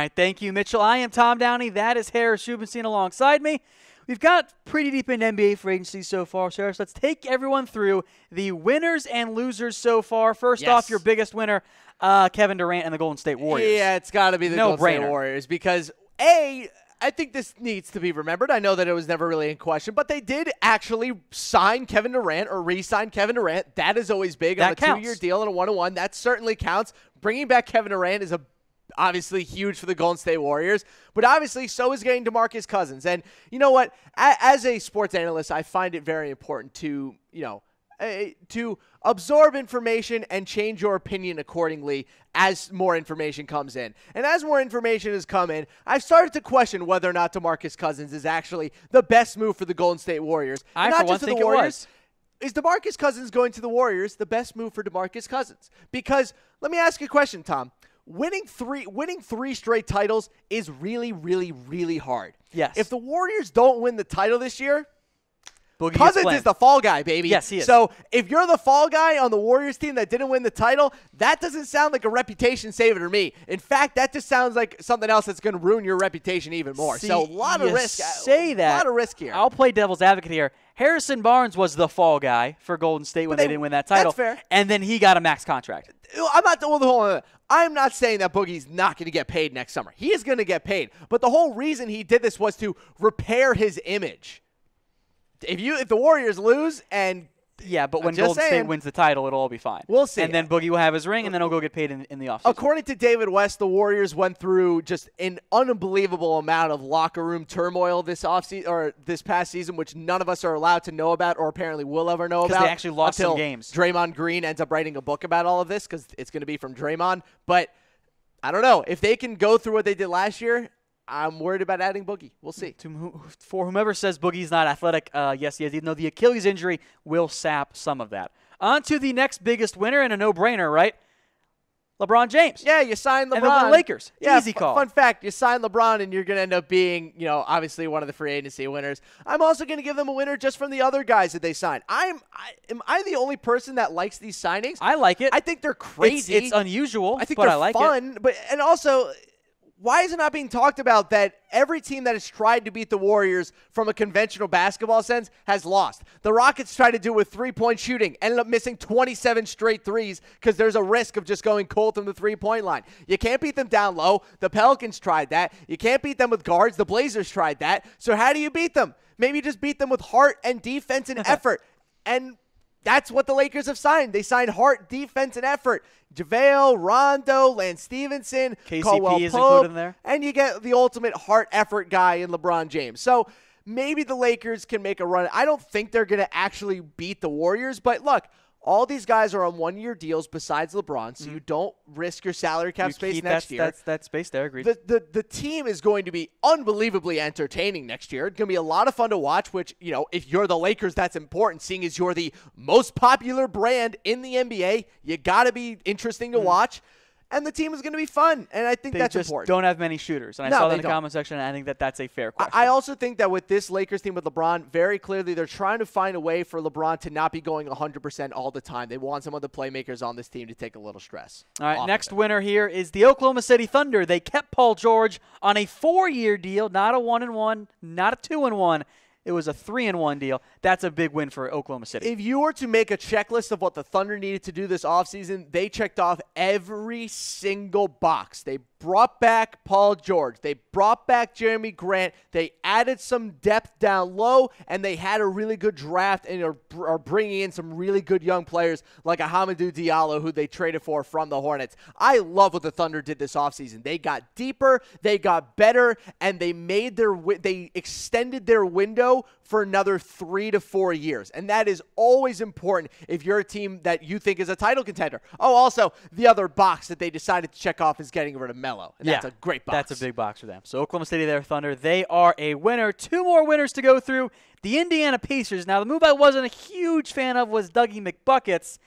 right, thank you, Mitchell. I am Tom Downey. That is Harris Rubenstein alongside me. We've got pretty deep in NBA free agency so far, so Harris, let's take everyone through the winners and losers so far. First off, your biggest winner, Kevin Durant and the Golden State Warriors. Yeah, it's got to be the Golden State Warriors because, I think this needs to be remembered. I know that it was never really in question, but they did actually sign Kevin Durant or re-sign Kevin Durant. That is always big on a 2-year deal and a 1-on-1. That certainly counts. Bringing back Kevin Durant is obviously huge for the Golden State Warriors, but obviously so is getting DeMarcus Cousins. And you know what? As a sports analyst, I find it very important to, to absorb information and change your opinion accordingly as more information comes in. And as more information has come in, I've started to question whether or not DeMarcus Cousins is actually the best move for the Golden State Warriors. I, for one, think it was. Is DeMarcus Cousins going to the Warriors the best move for DeMarcus Cousins? Because let me ask you a question, Tom. Winning three straight titles is really, really, really hard. Yes. If the Warriors don't win the title this year, Boogie Cousins is the fall guy, baby. Yes, he is. So if you're the fall guy on the Warriors team that didn't win the title, that doesn't sound like a reputation saver to me. In fact, that just sounds like something else that's going to ruin your reputation even more. See, so a lot of risk. Say that. A lot of risk here. I'll play devil's advocate here. Harrison Barnes was the fall guy for Golden State when they didn't win that title. That's fair. And then he got a max contract. I'm not saying that Boogie's not going to get paid next summer. He is going to get paid. But the whole reason he did this was to repair his image. If the Warriors lose and but when Golden State wins the title, it'll all be fine. We'll see. And then Boogie will have his ring, and then he'll go get paid in the offseason. According to David West, the Warriors went through just an unbelievable amount of locker room turmoil this offseason or this past season, which none of us are allowed to know about or apparently will ever know about. Because they actually lost some games. Draymond Green ends up writing a book about all of this because it's going to be from Draymond. But I don't know. If they can go through what they did last year, I'm worried about adding Boogie. We'll see. For whomever says Boogie's not athletic, yes, he is. Even though the Achilles injury will sap some of that. On to the next biggest winner, and a no-brainer, right? LeBron James. Yeah, you signed LeBron. And the Lakers. Yeah, easy call. Fun fact, you signed LeBron, and you're going to end up being, obviously one of the free agency winners. I'm also going to give them a winner just from the other guys that they signed. Am I the only person that likes these signings? I like it. I think they're crazy. It's unusual, I think but they're I like fun. it. And also, why is it not being talked about that every team that has tried to beat the Warriors from a conventional basketball sense has lost? The Rockets tried to do it with three-point shooting, ended up missing 27 straight threes because there's a risk of just going cold from the three-point line. You can't beat them down low. The Pelicans tried that. You can't beat them with guards. The Blazers tried that. So how do you beat them? Maybe just beat them with heart and defense and effort. And that's what the Lakers have signed. They signed heart, defense, and effort. JaVale, Rondo, Lance Stevenson, Caldwell is Pope, included in there. And you get the ultimate heart effort guy in LeBron James. So maybe the Lakers can make a run. I don't think they're going to actually beat the Warriors, but look, all these guys are on one-year deals besides LeBron, so you don't risk your salary cap space next year. That space there, agreed. The team is going to be unbelievably entertaining next year. It's going to be a lot of fun to watch, which, if you're the Lakers, that's important, seeing as you're the most popular brand in the NBA. You got to be interesting to watch. And the team is going to be fun, and I think that's important. They just don't have many shooters, and I saw that in the comment section, and I think that's a fair question. I also think that with this Lakers team with LeBron, very clearly they're trying to find a way for LeBron to not be going 100% all the time. They want some of the playmakers on this team to take a little stress. All right, next winner here is the Oklahoma City Thunder. They kept Paul George on a 4-year deal, not a 1-and-1, not a 2-and-1. It was a 3-and-1 deal. That's a big win for Oklahoma City. If you were to make a checklist of what the Thunder needed to do this offseason, they checked off every single box. They brought back Paul George. They brought back Jeremy Grant. They added some depth down low, and they had a really good draft and are bringing in some really good young players like a Hamidou Diallo, who they traded for from the Hornets. I love what the Thunder did this offseason. They got deeper, they got better, and they extended their window for another 3 to 4 years. And that is always important if you're a team that you think is a title contender. Oh, also, the other box that they decided to check off is getting rid of Melo. And that's a great box. That's a big box for them. So Oklahoma City, their Thunder, they are a winner. 2 more winners to go through. The Indiana Pacers. Now, the move I wasn't a huge fan of was Dougie McBuckets.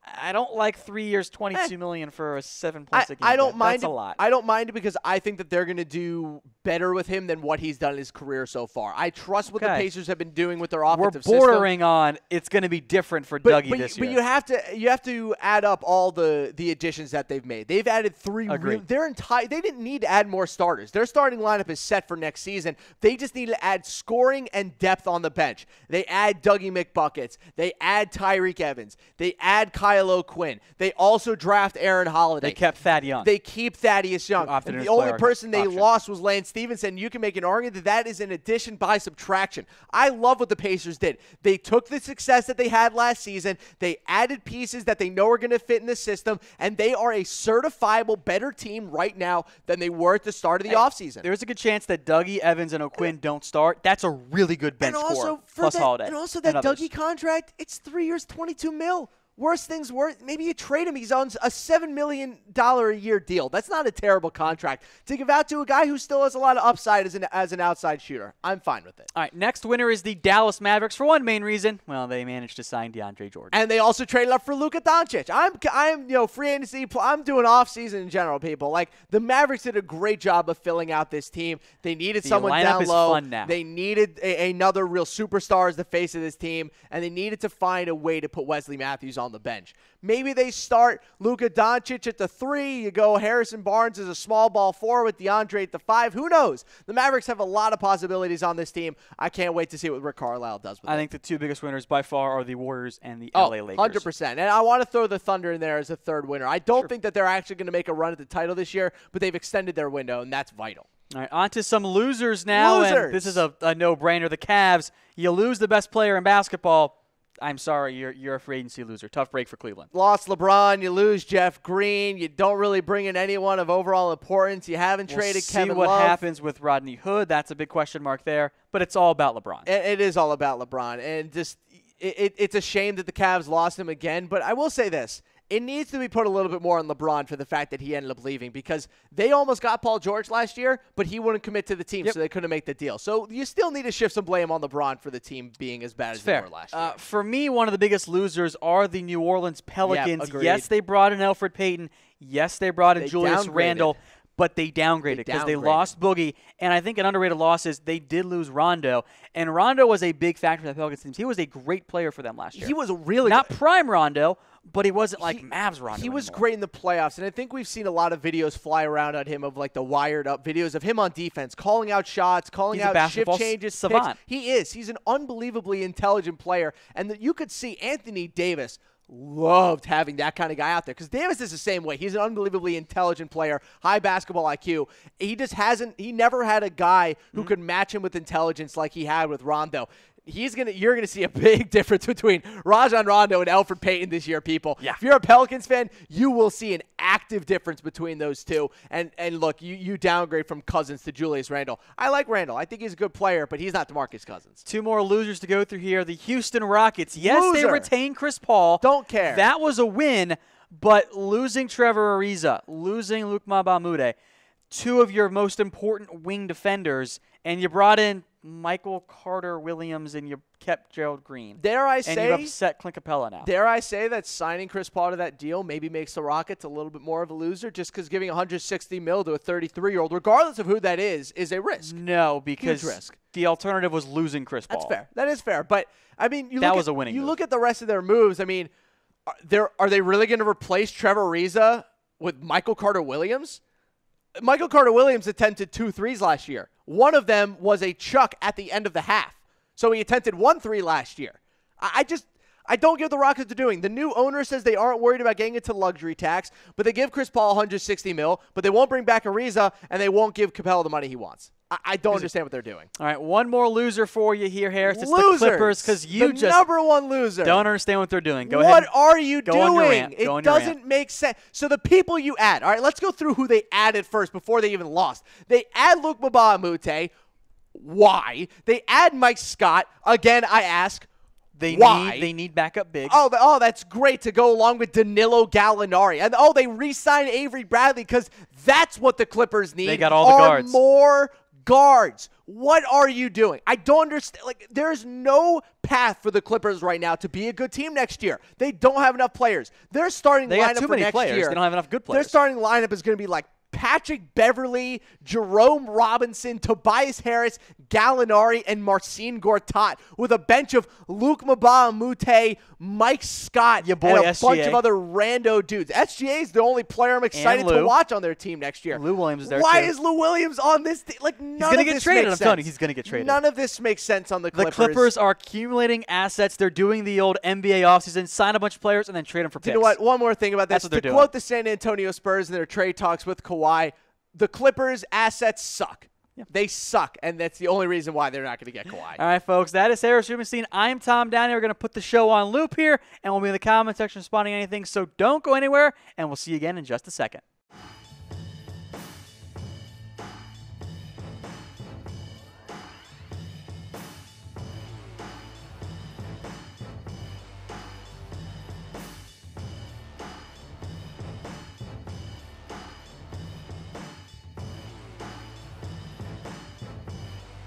I don't like 3 years, $22 million for a 7 points a game. I don't mind. That's a lot. I don't mind it because I think that they're going to do better with him than what he's done in his career so far. I trust what the Pacers have been doing with their offensive system. We're bordering on it's going to be different for Dougie this year. But you have to add up all the additions that they've made. They've added 3. They didn't need to add more starters. Their starting lineup is set for next season. They just need to add scoring and depth on the bench. They add Dougie McBuckets. They add Tyreek Evans. They add Kyle O'Quinn. They also draft Aaron Holiday. They kept Thad Young. They keep Thaddeus Young. And the only person they lost was Lance Stevenson. You can make an argument that that is an addition by subtraction. I love what the Pacers did. They took the success that they had last season. They added pieces that they know are going to fit in the system, and they are a certifiable better team right now than they were at the start of the offseason. There's a good chance that Dougie, Evans, and O'Quinn don't start. That's a really good bench score, plus Holiday. And also that Dougie contract, it's 3 years, $22 million. Worst things were, maybe you trade him. He's on a $7 million a year deal. That's not a terrible contract to give out to a guy who still has a lot of upside as an outside shooter. I'm fine with it. All right, next winner is the Dallas Mavericks for one main reason. Well, they managed to sign DeAndre Jordan. And they also traded up for Luka Doncic. I'm free agency. I'm doing offseason in general, people. Like, the Mavericks did a great job of filling out this team. They needed someone down low. Fun now. They needed another real superstar as the face of this team, and they needed to find a way to put Wesley Matthews on the bench. Maybe they start Luka Doncic at the 3. You go Harrison Barnes as a small ball 4 with DeAndre at the 5. Who knows? The Mavericks have a lot of possibilities on this team. I can't wait to see what Rick Carlisle does with it. I think the two biggest winners by far are the Warriors and the LA Lakers. 100%. And I want to throw the Thunder in there as a third winner. I don't think that they're actually going to make a run at the title this year, but they've extended their window, and that's vital. All right, on to some losers now. And this is a no-brainer. The Cavs, you lose the best player in basketball. I'm sorry, you're a free agency loser. Tough break for Cleveland. Lost LeBron, you lose Jeff Green, you don't really bring in anyone of overall importance. You haven't traded Kevin Love. See what happens with Rodney Hood. That's a big question mark there, but it's all about LeBron. It is all about LeBron, and just it's a shame that the Cavs lost him again, but I will say this. It needs to be put a little bit more on LeBron for the fact that he ended up leaving, because they almost got Paul George last year, but he wouldn't commit to the team, so they couldn't make the deal. So you still need to shift some blame on LeBron for the team being as bad as they were last year. For me, one of the biggest losers are the New Orleans Pelicans. Yes, they brought in Elfrid Payton. Yes, they brought in Julius Randle. But they downgraded because they lost Boogie. And I think an underrated loss is they did lose Rondo. And Rondo was a big factor for the Pelicans team. He was a great player for them last year. He was really not prime Rondo, but he wasn't like Mavs Rondo. He was great in the playoffs. And I think we've seen a lot of videos fly around on him of like the wired up videos of him on defense, calling out shots, calling out shift changes. Savant. He is. He's an unbelievably intelligent player. And you could see Anthony Davis loved having that kind of guy out there, because Davis is the same way. He's an unbelievably intelligent player, high basketball IQ. He never had a guy who could match him with intelligence like he had with Rondo. You're gonna see a big difference between Rajon Rondo and Elfrid Payton this year, people. Yeah. If you're a Pelicans fan, you will see an active difference between those two. And look, you downgrade from Cousins to Julius Randle. I like Randle. I think he's a good player, but he's not DeMarcus Cousins. Two more losers to go through here. The Houston Rockets. Yes, they retained Chris Paul. Don't care. That was a win, but losing Trevor Ariza, losing Luke Mbah-a-Moute, two of your most important wing defenders, and you brought in Michael Carter-Williams, and you kept Gerald Green. And you upset Clint Capella now. Dare I say that signing Chris Paul to that deal maybe makes the Rockets a little bit more of a loser, just because giving $160 million to a 33-year-old, regardless of who that is a risk. No, because the alternative was losing Chris Paul. That's fair. That is fair. But, I mean, you look at the rest of their moves. I mean, are they really going to replace Trevor Ariza with Michael Carter-Williams? Michael Carter-Williams attempted 2 threes last year. One of them was a chuck at the end of the half. So he attempted 1 3 last year. I don't get what the Rockets are doing. The new owner says they aren't worried about getting into luxury tax, but they give Chris Paul $160 million, but they won't bring back Ariza, and they won't give Capella the money he wants. I don't understand what they're doing. All right, one more loser for you here, Harris. It's the Clippers, because you just number one loser. Don't understand what they're doing. Go ahead. What are you doing? On your rant. It doesn't make sense. So the people you add. All right, let's go through who they added first before they even lost. They add Luke Mbah-a-Moute. Why? They add Mike Scott. Again, I ask, why? They need backup bigs. Oh, that's great to go along with Danilo Gallinari. And they re-signed Avery Bradley because that's what the Clippers need. They got all the guards. More guards. What are you doing? I don't understand. Like, there's no path for the Clippers right now to be a good team next year. They don't have enough players. Their starting lineup got too for many next players. year. They don't have enough good players. Their starting lineup is going to be like Patrick Beverley, Jerome Robinson, Tobias Harris, Gallinari, and Marcin Gortat, with a bench of Luke Mbah-a-Moute, Mike Scott, and a SGA. bunch of other rando dudes. SGA is the only player I'm excited to watch on their team next year. Lou Williams is there Why too. is Lou Williams on this team? Like, none He's going of to get this traded. makes I'm telling you, sense. he's going to get traded. None of this makes sense on the Clippers. The Clippers are accumulating assets. They're doing the old NBA offseason, sign a bunch of players, and then trade them for picks. You know what? One more thing about this. That's what they're doing. Quote the San Antonio Spurs in their trade talks with Kawhi, the Clippers' assets suck. Yeah. They suck, and that's the only reason why they're not going to get Kawhi. All right, folks, that is Harris Rubenstein. I'm Tom Downey. We're going to put the show on loop here, and we'll be in the comment section responding to anything, so don't go anywhere, and we'll see you again in just a second.